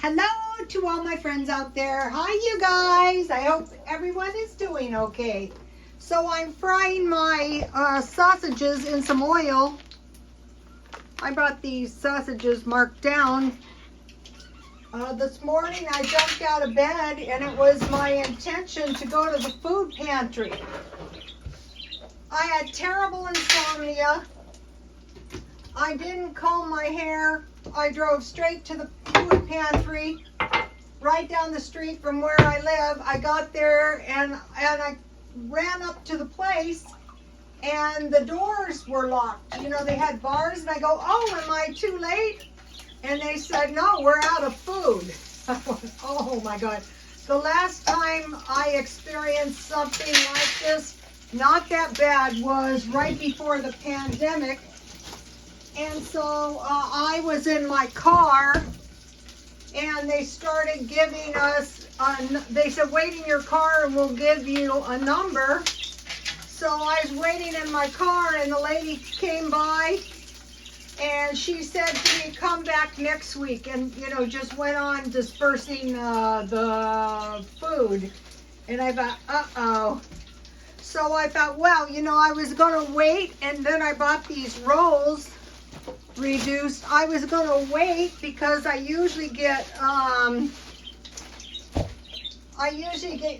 Hello to all my friends out there. Hi, you guys. I hope everyone is doing okay. So I'm frying my sausages in some oil. I brought these sausages marked down. This morning I jumped out of bed and it was my intention to go to the food pantry. I had terrible insomnia. I didn't comb my hair. I drove straight to the food pantry right down the street from where I live. I got there and I ran up to the place and the doors were locked. You know, they had bars and I go, oh, am I too late? And they said, no, we're out of food. Oh my God. The last time I experienced something like this, not that bad, was right before the pandemic. And so I was in my car and they started giving us, they said, wait in your car and we'll give you a number. So I was waiting in my car and the lady came by and she said to me, come back next week, and, you know, just went on dispersing the food. And I thought, uh-oh. So I thought, well, you know, I was going to wait, and then I bought these rolls reduced. I was going to wait because I usually get,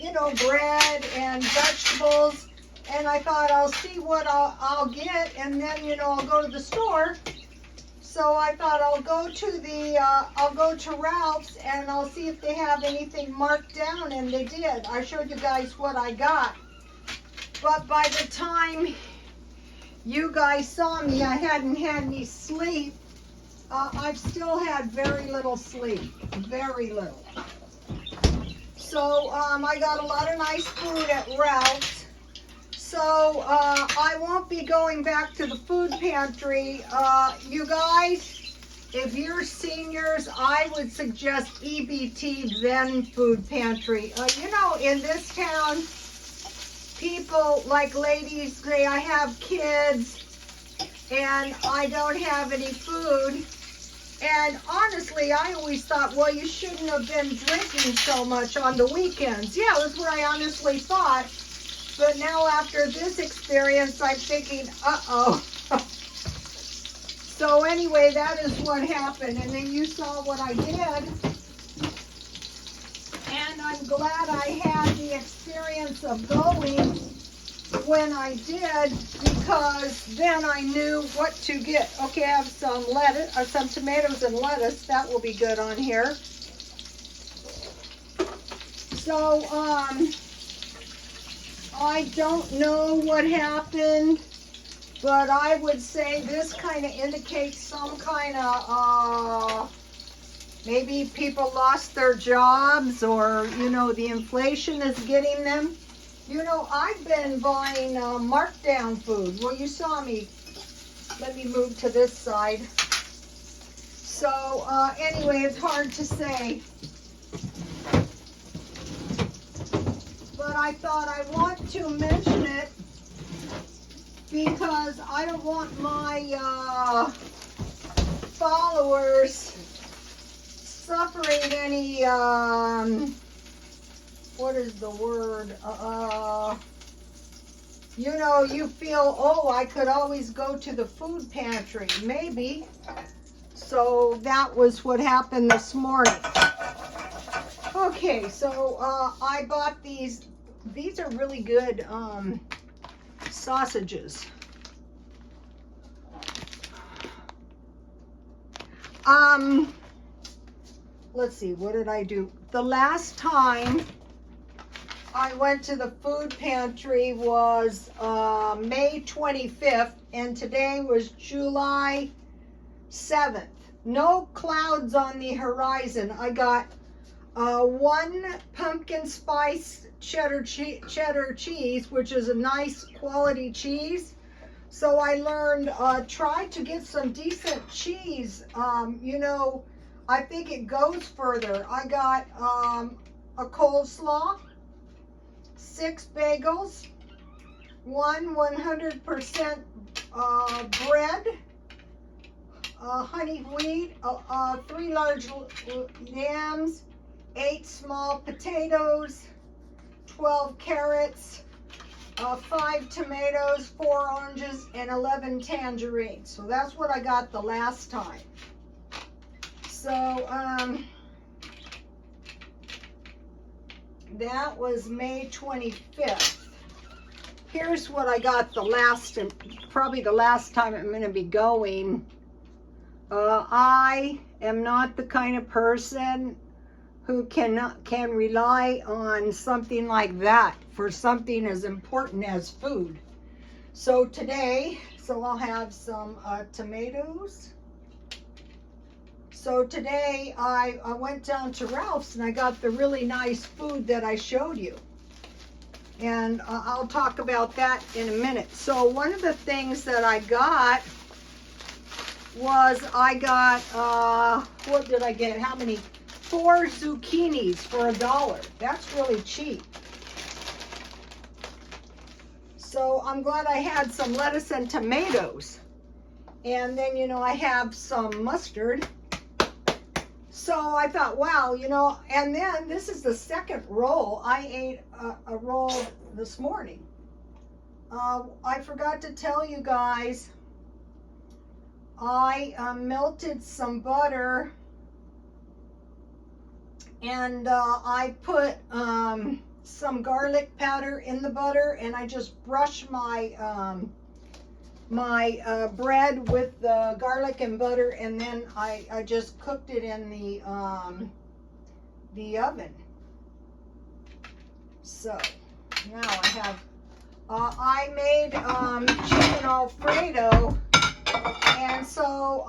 you know, bread and vegetables. And I thought I'll see what I'll get, and then, you know, I'll go to the store. So I thought I'll go to Ralph's and I'll see if they have anything marked down, and they did. I showed you guys what I got. But by the time you guys saw me, I hadn't had any sleep. I've still had very little sleep, very little. So I got a lot of nice food at Ralph's. So I won't be going back to the food pantry. You guys, if you're seniors, I would suggest EBT, then food pantry. You know, in this town, people, like ladies, say, I have kids and I don't have any food. And honestly, I always thought, well, you shouldn't have been drinking so much on the weekends. Yeah, that's what I honestly thought. But now after this experience, I'm thinking, uh-oh. So anyway, that is what happened. And then you saw what I did. And I'm glad I had the experience of going when I did, because then I knew what to get. Okay, I have some lettuce, or some tomatoes and lettuce. That will be good on here. So, I don't know what happened, but I would say this kind of indicates some kind of, maybe people lost their jobs, or, you know, the inflation is getting them. You know, I've been buying markdown food. Well, you saw me. Let me move to this side. So, anyway, it's hard to say. But I thought I want to mention it because I don't want my followers suffering any, what is the word? You know, you feel, oh, I could always go to the food pantry. Maybe. So that was what happened this morning. Okay, so I bought these. These are really good sausages. Let's see, what did I do? The last time I went to the food pantry was May 25th, and today was July 7th. No clouds on the horizon. I got one pumpkin spice cheddar cheese, which is a nice quality cheese. So I learned, try to get some decent cheese. You know, I think it goes further. I got a coleslaw, 6 bagels, 100% bread, honey wheat, 3 large yams, 8 small potatoes, 12 carrots, 5 tomatoes, 4 oranges, and 11 tangerines. So that's what I got the last time. So that was May 25th. Here's what I got the last, and probably the last time I'm going to be going. I am not the kind of person who can rely on something like that for something as important as food. So today, I'll have some tomatoes. So today I went down to Ralph's and I got the really nice food that I showed you. And I'll talk about that in a minute. So one of the things that I got was what did I get? How many? 4 zucchinis for $1. That's really cheap. So I'm glad I had some lettuce and tomatoes. And then, you know, I have some mustard. So I thought, wow, you know, and then this is the second roll. I ate a roll this morning. I forgot to tell you guys, I melted some butter and I put some garlic powder in the butter, and I just brushed my bread with the garlic and butter, and then I just cooked it in the oven. So now I have I made chicken Alfredo, and so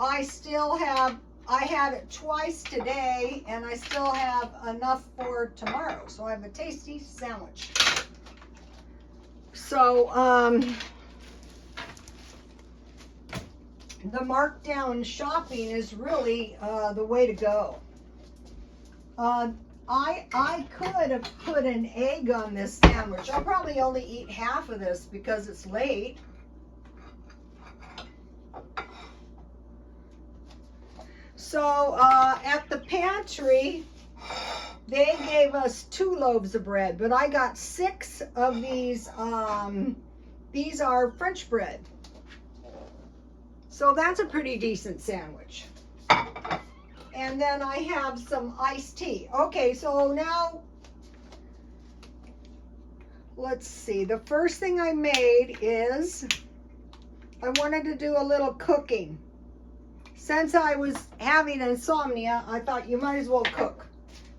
I had it twice today, and I still have enough for tomorrow. So I have a tasty sandwich. So the markdown shopping is really the way to go. I could have put an egg on this sandwich. I'll probably only eat half of this because it's late. So at the pantry, they gave us 2 loaves of bread, but I got 6 of these. These are French bread. So that's a pretty decent sandwich. And then I have some iced tea. Okay, so now, let's see. The first thing I made is, I wanted to do a little cooking. Since I was having insomnia, I thought you might as well cook.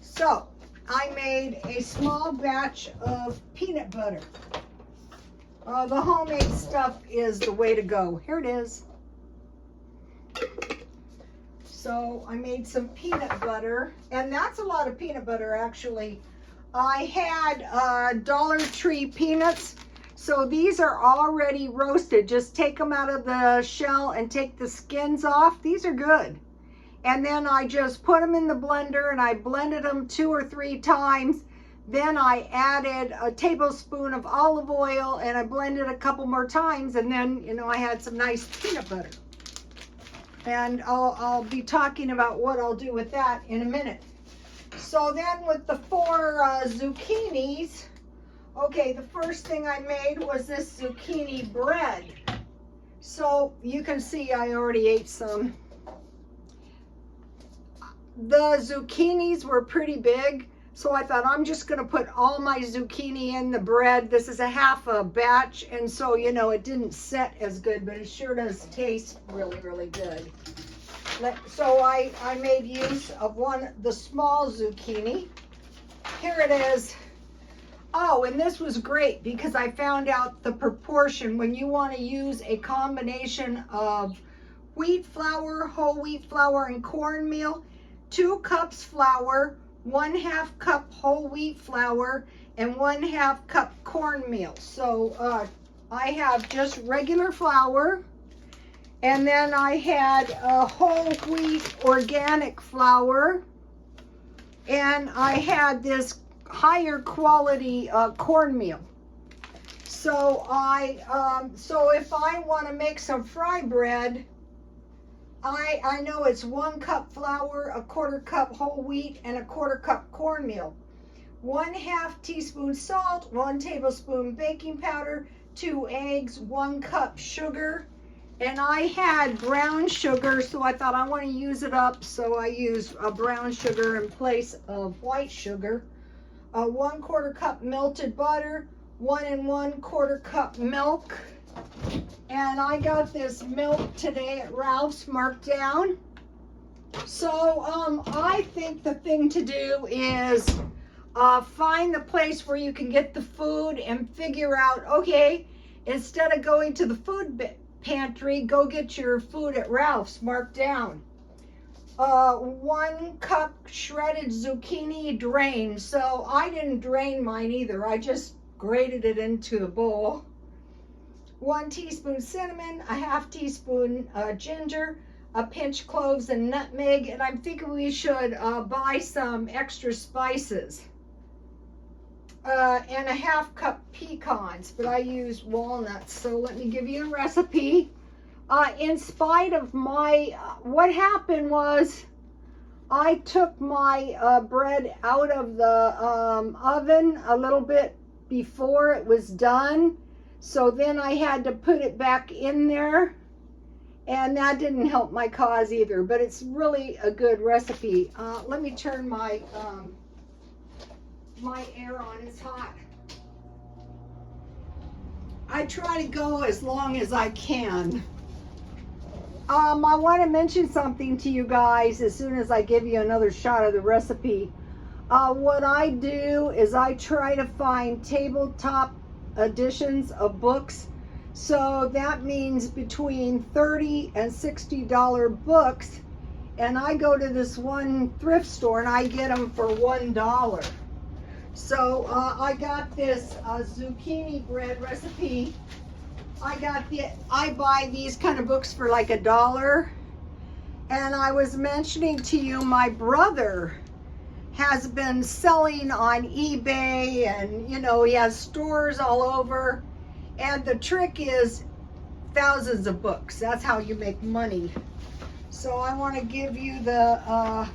So I made a small batch of peanut butter. The homemade stuff is the way to go. Here it is. So I made some peanut butter, and that's a lot of peanut butter actually. I had Dollar Tree peanuts. So these are already roasted. Just take them out of the shell and take the skins off. These are good. And then I just put them in the blender and I blended them 2 or 3 times. Then I added a tablespoon of olive oil and I blended a couple more times, and then, you know, I had some nice peanut butter. And I'll be talking about what I'll do with that in a minute. So then with the 4 zucchinis, okay, the first thing I made was this zucchini bread. So you can see I already ate some. The zucchinis were pretty big, so I thought I'm just going to put all my zucchini in the bread. This is a half a batch, and so, you know, it didn't set as good, but it sure does taste really, really good. So I made use of the small zucchini. Here it is. Oh, and this was great because I found out the proportion when you want to use a combination of wheat flour, whole wheat flour, and cornmeal. 2 cups flour, 1/2 cup whole wheat flour, and 1/2 cup cornmeal. So I have just regular flour, and then I had whole wheat organic flour, and I had this higher quality cornmeal. So so if I want to make some fry bread, I know it's 1 cup flour, a 1/4 cup whole wheat, and a 1/4 cup cornmeal. 1/2 teaspoon salt, 1 tablespoon baking powder, 2 eggs, 1 cup sugar. And I had brown sugar, so I thought I want to use it up, so I used a brown sugar in place of white sugar. 1/4 cup melted butter, 1 1/4 cup milk. And I got this milk today at Ralph's marked down. So I think the thing to do is find the place where you can get the food and figure out, okay, instead of going to the food pantry, go get your food at Ralph's marked down. 1 cup shredded zucchini drained. So I didn't drain mine either. I just grated it into a bowl. 1 teaspoon cinnamon, a 1/2 teaspoon ginger, a pinch cloves and nutmeg, and I'm thinking we should buy some extra spices. And a 1/2 cup pecans, but I use walnuts. So let me give you a recipe. In spite of my, what happened was I took my bread out of the oven a little bit before it was done. So then I had to put it back in there, and that didn't help my cause either, but it's really a good recipe. Let me turn my my air on. It's hot. I try to go as long as I can. I want to mention something to you guys as soon as I give you another shot of the recipe. What I do is I try to find tabletop editions of books. So that means between $30 and $60 books. And I go to this one thrift store and I get them for $1. So I got this zucchini bread recipe. I buy these kind of books for like $1. And I was mentioning to you, my brother has been selling on eBay, and you know, he has stores all over. And the trick is thousands of books. That's how you make money. So I want to give you the,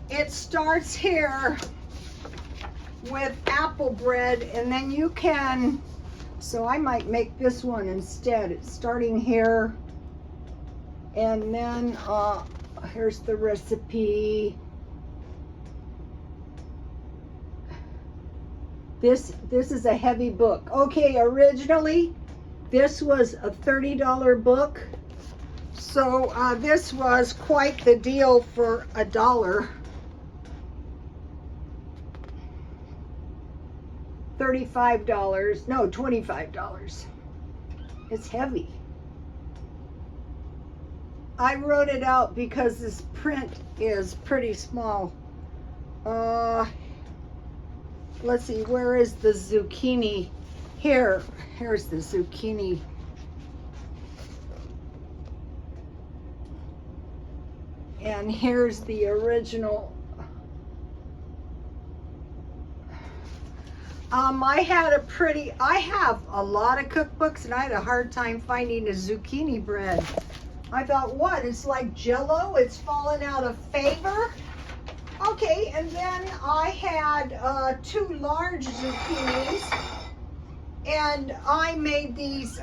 it starts here with apple bread, and then you can, so I might make this one instead. It's starting here, and then here's the recipe. This is a heavy book. Okay, originally this was a $30 book. So this was quite the deal for $1. $35, no, $25. It's heavy. I wrote it out because this print is pretty small. Let's see, where is the zucchini? Here's the zucchini. And here's the original. I have a lot of cookbooks, and I had a hard time finding a zucchini bread. I thought, what? It's like Jell-O? It's fallen out of favor? Okay, and then I had 2 large zucchinis, and I made these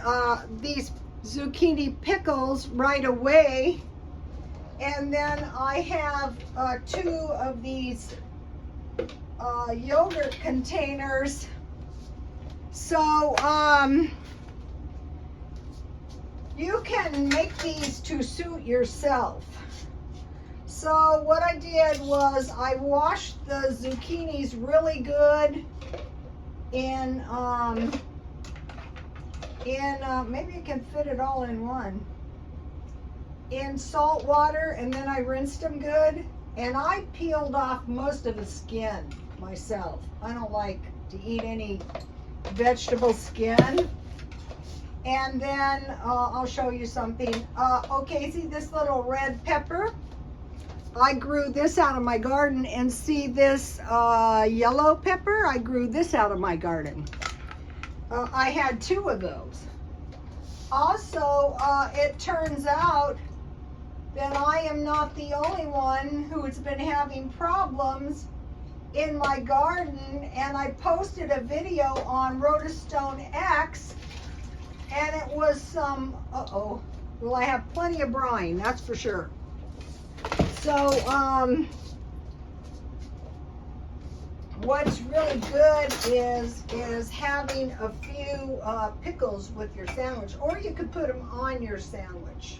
zucchini pickles right away. And then I have 2 of these yogurt containers. So you can make these to suit yourself. So what I did was I washed the zucchinis really good in maybe I can fit it all in one, in salt water, and then I rinsed them good, and I peeled off most of the skin myself. I don't like to eat any vegetable skin. And then I'll show you something. Okay, see this little red pepper? I grew this out of my garden, and see this yellow pepper? I grew this out of my garden. I had 2 of those. Also, it turns out then I am not the only one who's been having problems in my garden. And I posted a video on Rotostone X, and it was some, well, I have plenty of brine, that's for sure. So, what's really good is having a few pickles with your sandwich, or you could put them on your sandwich.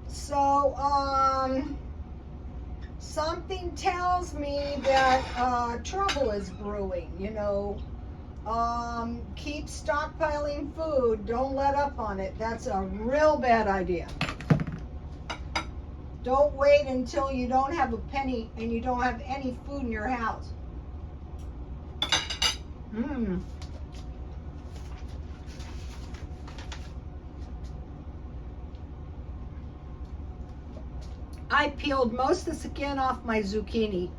So, something tells me that trouble is brewing, you know. Keep stockpiling food. Don't let up on it. That's a real bad idea. Don't wait until you don't have a penny and you don't have any food in your house. I peeled most of the skin off my zucchini.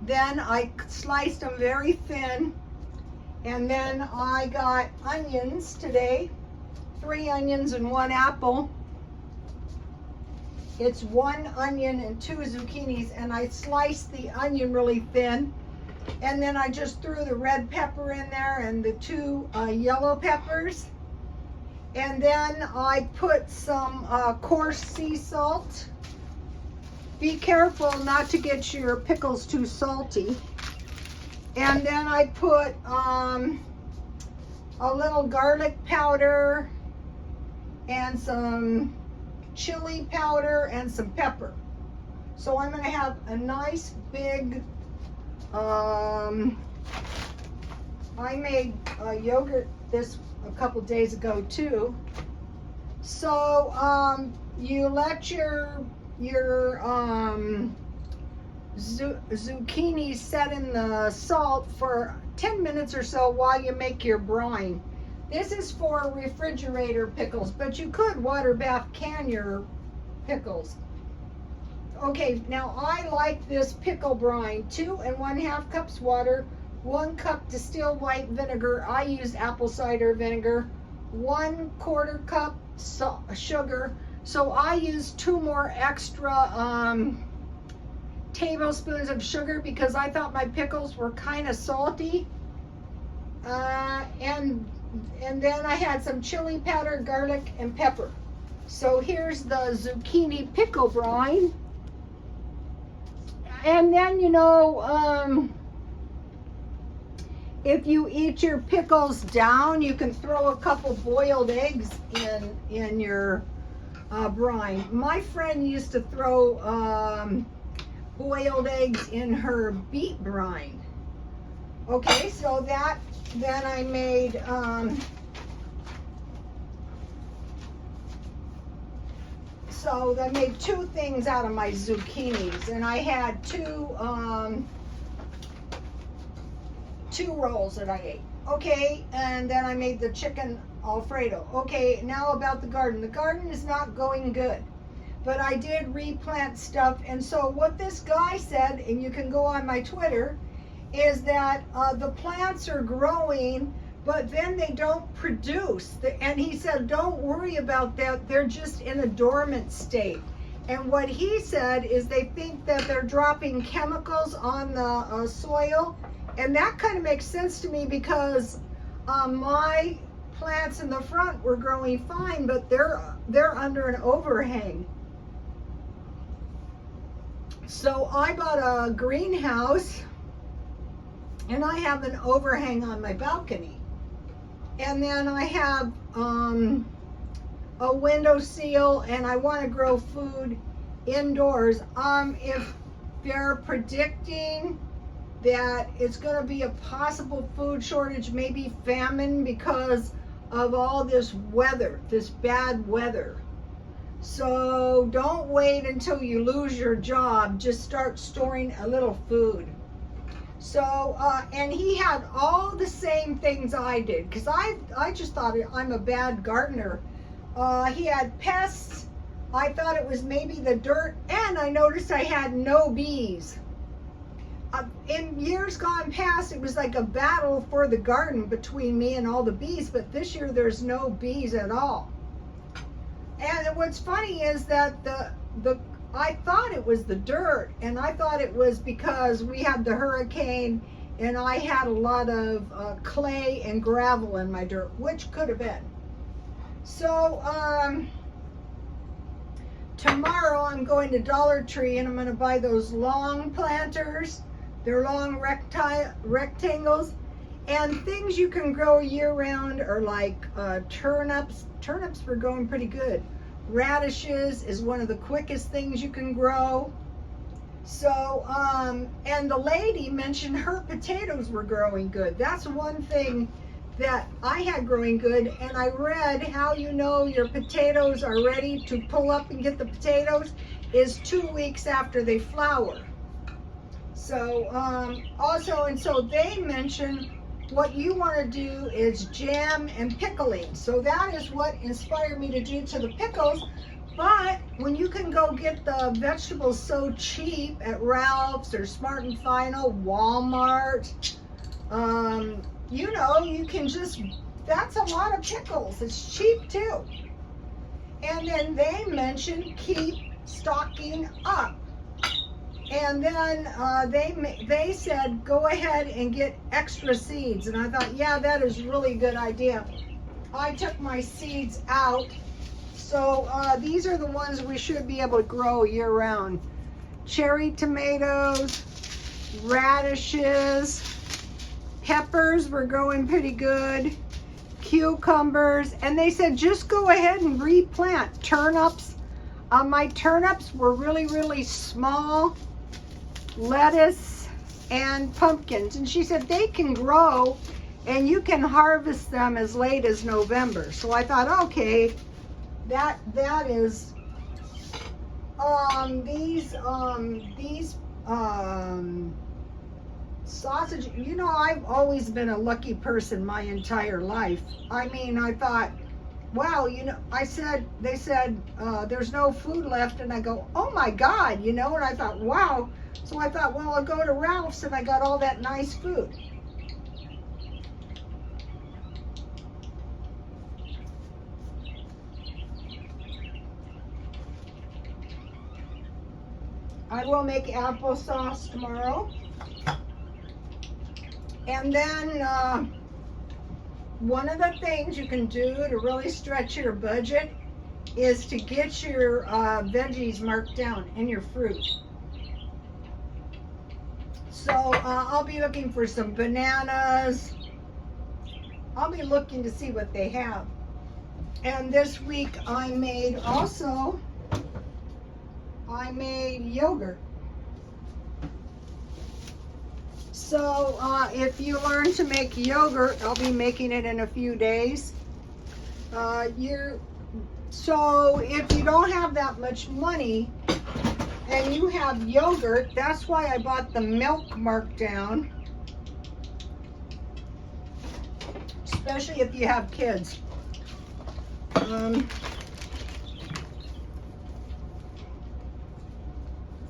Then I sliced them very thin. And then I got onions today, 3 onions and 1 apple. It's 1 onion and 2 zucchinis, and I sliced the onion really thin. And then I just threw the red pepper in there and the 2 yellow peppers. And then I put some coarse sea salt. Be careful not to get your pickles too salty. And then I put a little garlic powder and some chili powder and some pepper. So I'm going to have a nice big, I made yogurt this a couple days ago too. So you let your zucchini set in the salt for 10 minutes or so while you make your brine. This is for refrigerator pickles, but you could water bath can your pickles. Okay, now I like this pickle brine. 2 1/2 cups water, 1 cup distilled white vinegar. I use apple cider vinegar. 1/4 cup sugar. So I use 2 more extra tablespoons of sugar because I thought my pickles were kind of salty. And then I had some chili powder, garlic, and pepper. So here's the zucchini pickle brine. And then, you know, if you eat your pickles down, you can throw a couple boiled eggs in your brine. My friend used to throw boiled eggs in her beet brine. Okay, so then I made so I made 2 things out of my zucchinis, and I had 2 rolls that I ate. Okay, and then I made the chicken Alfredo. Okay, now about the garden. The garden is not going good, but I did replant stuff. And so what this guy said, and you can go on my Twitter, is that the plants are growing, but then they don't produce. And he said, don't worry about that. They're just in a dormant state. And what he said is they think that they're dropping chemicals on the soil. And that kind of makes sense to me because my plants in the front were growing fine, but they're under an overhang. So I bought a greenhouse, and I have an overhang on my balcony. And then I have a window seal, and I want to grow food indoors. If they're predicting that it's going to be a possible food shortage, maybe famine, because of all this weather, this bad weather. So don't wait until you lose your job. Just start storing a little food. So, and he had all the same things I did, because I just thought I'm a bad gardener. He had pests. I thought it was maybe the dirt, and I noticed I had no bees. In years gone past, it was like a battle for the garden between me and all the bees, but this year there's no bees at all. And what's funny is that the I thought it was the dirt, and I thought it was because we had the hurricane and I had a lot of clay and gravel in my dirt, which could have been. So tomorrow I'm going to Dollar Tree and I'm going to buy those long planters. They're long rectangles, and things you can grow year round are like turnips. Turnips were growing pretty good. Radishes is one of the quickest things you can grow. So, and the lady mentioned her potatoes were growing good. That's one thing that I had growing good, and I read how you know your potatoes are ready to pull up and get the potatoes is 2 weeks after they flower. So, also, and so they mentioned what you want to do is jam and pickling. So that is what inspired me to do to the pickles. But when you can go get the vegetables so cheap at Ralph's or Smart and Final, Walmart, you know, you can just, that's a lot of pickles. It's cheap too. And then they mentioned keep stocking up. And then they said, go ahead and get extra seeds. And I thought, yeah, that is really a good idea. I took my seeds out. So these are the ones we should be able to grow year round. Cherry tomatoes, radishes, peppers were growing pretty good, cucumbers. And they said, just go ahead and replant. Turnips. My turnips were really, really small. Lettuce and pumpkins, and she said they can grow and you can harvest them as late as November. So I thought, okay, that is these sausage, you know, I've always been a lucky person my entire life. I mean, I thought, wow, you know, they said there's no food left, and I go, oh my God, you know, and I thought, wow. So I thought, well, I'll go to Ralph's, and I got all that nice food. I will make applesauce tomorrow. And then one of the things you can do to really stretch your budget is to get your veggies marked down and your fruit. So I'll be looking for some bananas. I'll be looking to see what they have. And this week I made yogurt. So if you learn to make yogurt, I'll be making it in a few days. So if you don't have that much money and you have yogurt, that's why I bought the milk marked down, especially if you have kids.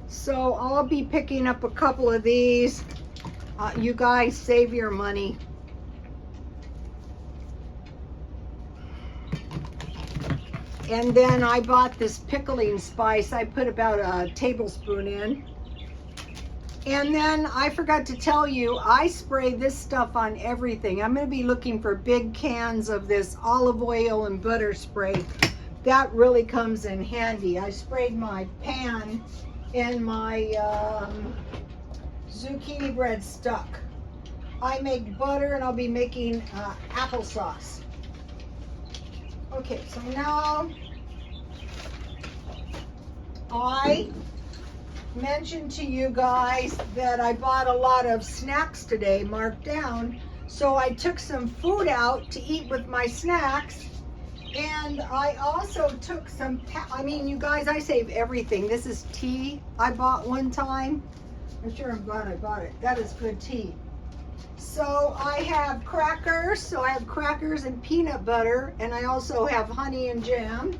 So I'll be picking up a couple of these. You guys save your money. And then I bought this pickling spice. I put about a tablespoon in. And then I forgot to tell you, I spray this stuff on everything. I'm going to be looking for big cans of this olive oil and butter spray. That really comes in handy. I sprayed my pan and my zucchini bread stuck. I make butter, and I'll be making applesauce. Okay, so now I mentioned to you guys that I bought a lot of snacks today marked down. So I took some food out to eat with my snacks. And I also took some, I mean, you guys, I save everything. This is tea I bought one time. I'm sure I'm glad I bought it. That is good tea. So I have crackers. So I have crackers and peanut butter. And I also have honey and jam.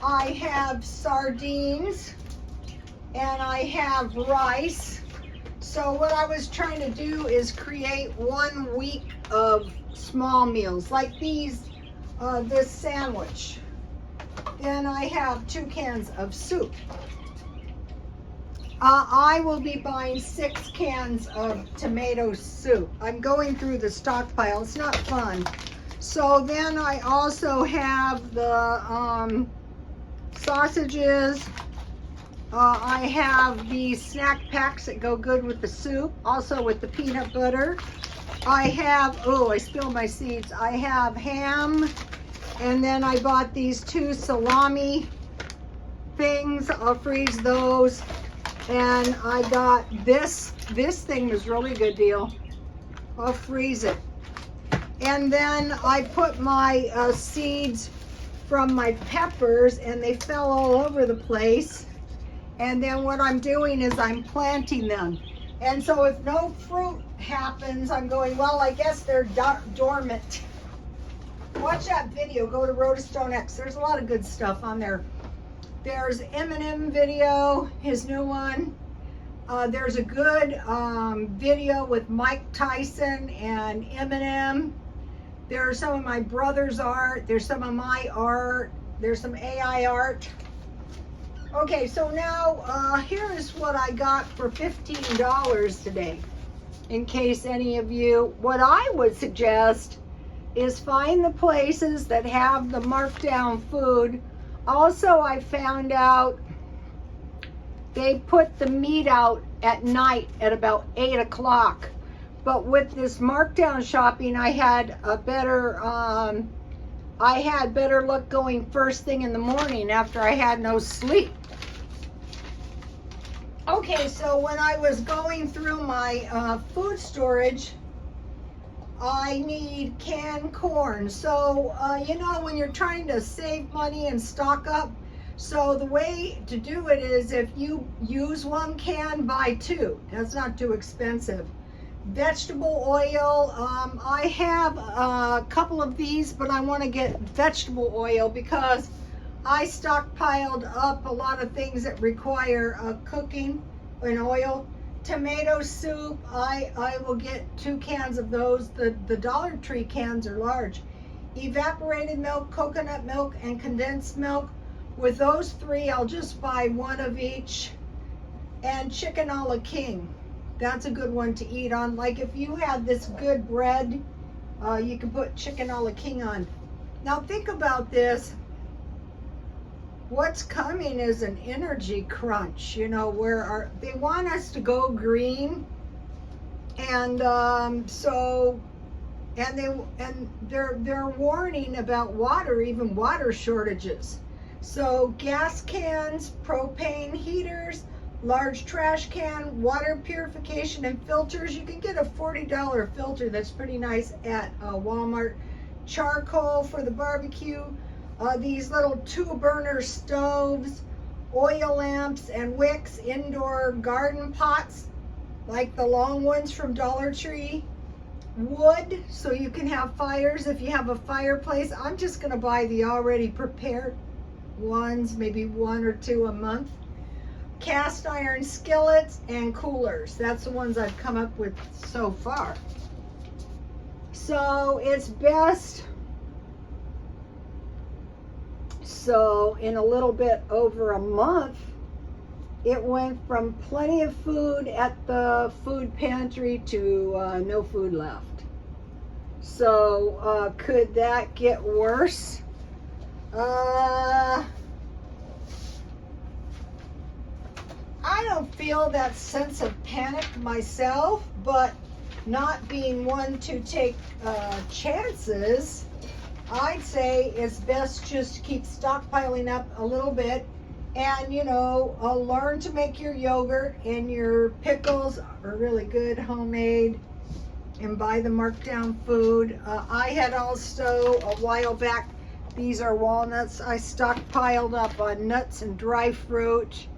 I have sardines. And I have rice. So what I was trying to do is create 1 week of small meals like these. This sandwich. Then I have 2 cans of soup. I will be buying 6 cans of tomato soup. I'm going through the stockpile. It's not fun. So then I also have the sausages. I have these snack packs that go good with the soup, also with the peanut butter. I have, oh, I spilled my seeds. I have ham, and then I bought these 2 salami things. I'll freeze those. And I got this thing was really a good deal. I'll freeze it. And then I put my seeds from my peppers, and they fell all over the place. And then what I'm doing is I'm planting them. And so if no fruit happens, I'm going, well, I guess they're dormant. Watch that video. Go to Rotostone X. There's a lot of good stuff on there. There's Eminem video, his new one. There's a good video with Mike Tyson and Eminem. There's some of my brother's art. There's some of my art. There's some AI art. Okay, so now here is what I got for $15 today. In case any of you, what I would suggest is find the places that have the marked down food. Also, I found out they put the meat out at night at about 8 o'clock. But with this markdown shopping, I had a better, better luck going first thing in the morning after I had no sleep. Okay, so when I was going through my food storage, I need canned corn. So, you know, when you're trying to save money and stock up, so the way to do it is if you use 1 can, buy 2. That's not too expensive. Vegetable oil, I have a couple of these, but I want to get vegetable oil because I stockpiled up a lot of things that require cooking in oil. Tomato soup, I will get 2 cans of those. The Dollar Tree cans are large. Evaporated milk, coconut milk, and condensed milk. With those 3, I'll just buy 1 of each. And chicken a la king. That's a good one to eat on. Like if you have this good bread, you can put chicken a la king on. Now think about this. What's coming is an energy crunch, you know, where they want us to go green, and they're warning about water, even water shortages. So gas cans, propane heaters, large trash can, water purification and filters. You can get a $40 filter that's pretty nice at Walmart. Charcoal for the barbecue. These little 2-burner stoves, oil lamps and wicks, indoor garden pots, like the long ones from Dollar Tree. Wood, so you can have fires if you have a fireplace. I'm just going to buy the already prepared ones, maybe 1 or 2 a month. Cast iron skillets and coolers. That's the ones I've come up with so far. So it's best. So in a little bit over a month, it went from plenty of food at the food pantry to no food left. So could that get worse? I don't feel that sense of panic myself, but not being one to take chances, I'd say it's best just to keep stockpiling up a little bit, and you know, learn to make your yogurt, and your pickles are really good homemade, and buy the marked down food. I had also a while back, these are walnuts, I stockpiled up on nuts and dry fruit.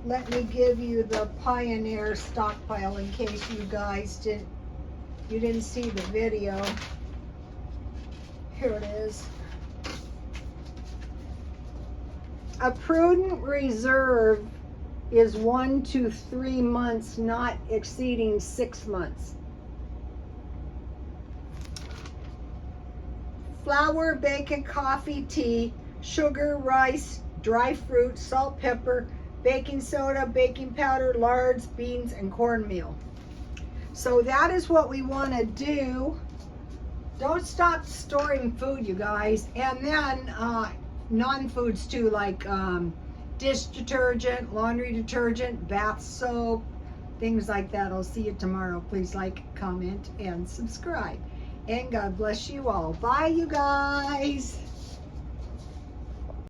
Let me give you the Pioneer stockpile in case you guys didn't see the video. Here it is. A prudent reserve is 1 to 3 months, not exceeding 6 months. flour, bacon, coffee, tea, sugar, rice, dry fruit, salt, pepper, baking soda, baking powder, lards, beans, and cornmeal. So that is what we want to do. Don't stop storing food, you guys. And then non-foods too, like dish detergent, laundry detergent, bath soap, things like that. I'll see you tomorrow. Please like, comment, and subscribe. And God bless you all. Bye, you guys.